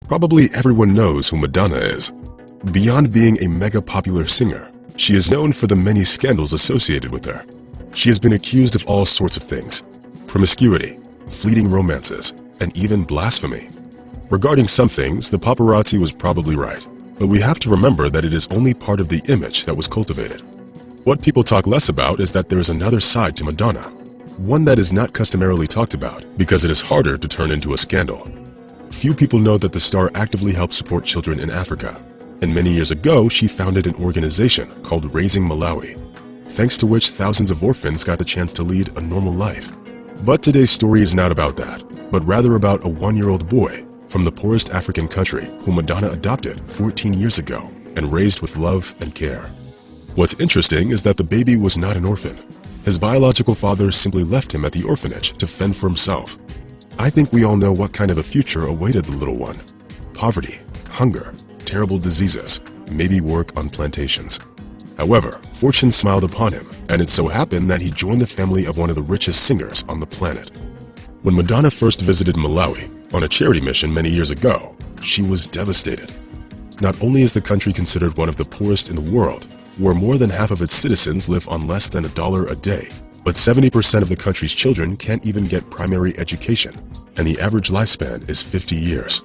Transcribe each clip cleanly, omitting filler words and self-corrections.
Probably everyone knows who Madonna is. Beyond being a mega popular singer, she is known for the many scandals associated with her. She has been accused of all sorts of things: promiscuity, fleeting romances, and even blasphemy. Regarding some things, the paparazzi was probably right, but we have to remember that it is only part of the image that was cultivated. What people talk less about is that there is another side to Madonna, one that is not customarily talked about because it is harder to turn into a scandal. Few people know that the star actively helps support children in Africa, and many years ago she founded an organization called Raising Malawi, thanks to which thousands of orphans got the chance to lead a normal life. But today's story is not about that, but rather about a 1-year-old boy from the poorest African country who Madonna adopted 14 years ago and raised with love and care. What's interesting is that the baby was not an orphan. His biological father simply left him at the orphanage to fend for himself. I think we all know what kind of a future awaited the little one: poverty, hunger, terrible diseases, maybe work on plantations. However, fortune smiled upon him, and it so happened that he joined the family of one of the richest singers on the planet. When Madonna first visited Malawi on a charity mission many years ago, she was devastated. Not only is the country considered one of the poorest in the world, where more than half of its citizens live on less than $1 a day, but 70% of the country's children can't even get primary education, and the average lifespan is 50 years.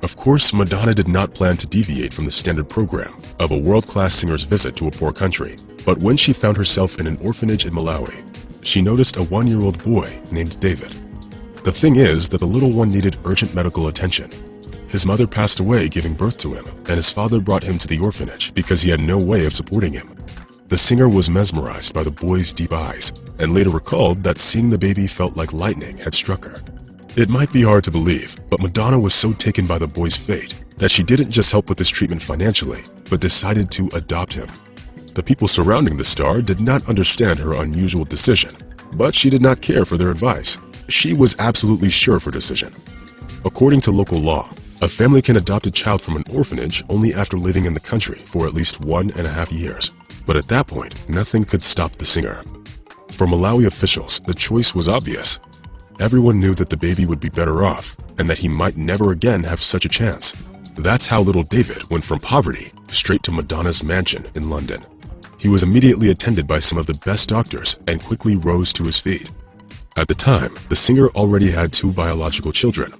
Of course, Madonna did not plan to deviate from the standard program of a world-class singer's visit to a poor country, but when she found herself in an orphanage in Malawi, she noticed a 1-year-old boy named David. The thing is that the little one needed urgent medical attention. His mother passed away giving birth to him, and his father brought him to the orphanage because he had no way of supporting him. The singer was mesmerized by the boy's deep eyes, and later recalled that seeing the baby felt like lightning had struck her. It might be hard to believe, but Madonna was so taken by the boy's fate that she didn't just help with this treatment financially, but decided to adopt him. The people surrounding the star did not understand her unusual decision, but she did not care for their advice. She was absolutely sure of her decision. According to local law, a family can adopt a child from an orphanage only after living in the country for at least 1.5 years. But at that point, nothing could stop the singer. For Malawi officials, the choice was obvious. Everyone knew that the baby would be better off, and that he might never again have such a chance. That's how little David went from poverty straight to Madonna's mansion in London. He was immediately attended by some of the best doctors and quickly rose to his feet. At the time, the singer already had 2 biological children.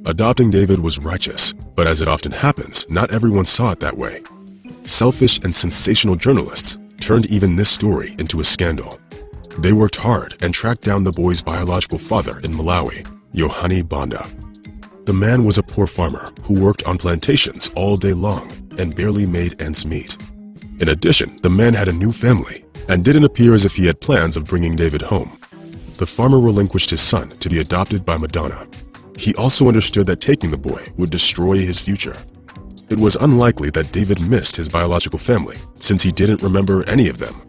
Adopting David was righteous, but as it often happens, not everyone saw it that way. Selfish and sensational journalists turned even this story into a scandal. They worked hard and tracked down the boy's biological father in Malawi, Yohani Banda. The man was a poor farmer who worked on plantations all day long and barely made ends meet. In addition, the man had a new family and didn't appear as if he had plans of bringing David home. The farmer relinquished his son to be adopted by Madonna. He also understood that taking the boy would destroy his future. It was unlikely that David missed his biological family, since he didn't remember any of them.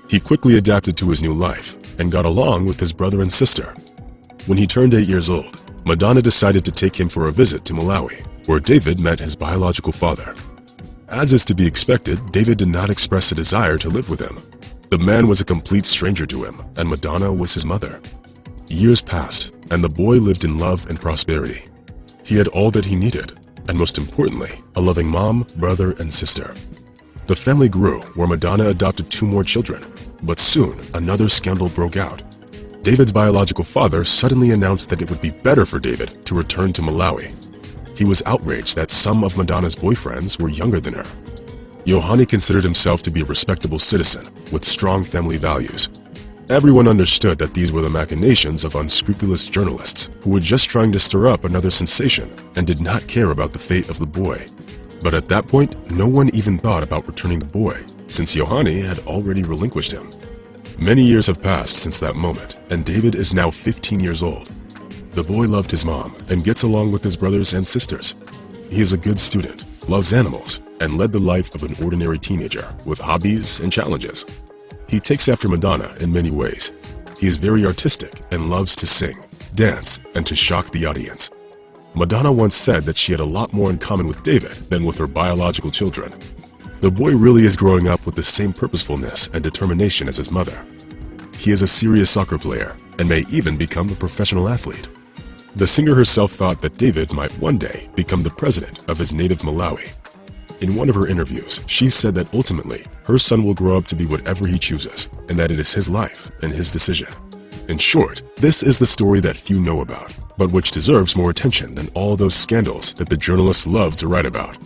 He quickly adapted to his new life and got along with his brother and sister. When he turned 8 years old, Madonna decided to take him for a visit to Malawi, where David met his biological father. As is to be expected, David did not express a desire to live with him. The man was a complete stranger to him, and Madonna was his mother. Years passed, and the boy lived in love and prosperity. He had all that he needed, and most importantly, a loving mom, brother, and sister. The family grew, where Madonna adopted 2 more children, but soon another scandal broke out. David's biological father suddenly announced that it would be better for David to return to Malawi. He was outraged that some of Madonna's boyfriends were younger than her. Yohani considered himself to be a respectable citizen with strong family values. Everyone understood that these were the machinations of unscrupulous journalists who were just trying to stir up another sensation and did not care about the fate of the boy. But at that point, no one even thought about returning the boy, since Yohani had already relinquished him. Many years have passed since that moment, and David is now 15 years old. The boy loved his mom and gets along with his brothers and sisters. He is a good student, loves animals, and led the life of an ordinary teenager with hobbies and challenges. He takes after Madonna in many ways. He is very artistic and loves to sing, dance, and to shock the audience. Madonna once said that she had a lot more in common with David than with her biological children. The boy really is growing up with the same purposefulness and determination as his mother. He is a serious soccer player and may even become a professional athlete. The singer herself thought that David might one day become the president of his native Malawi. In one of her interviews, she said that ultimately, her son will grow up to be whatever he chooses, and that it is his life and his decision. In short, this is the story that few know about, but which deserves more attention than all those scandals that the journalists love to write about.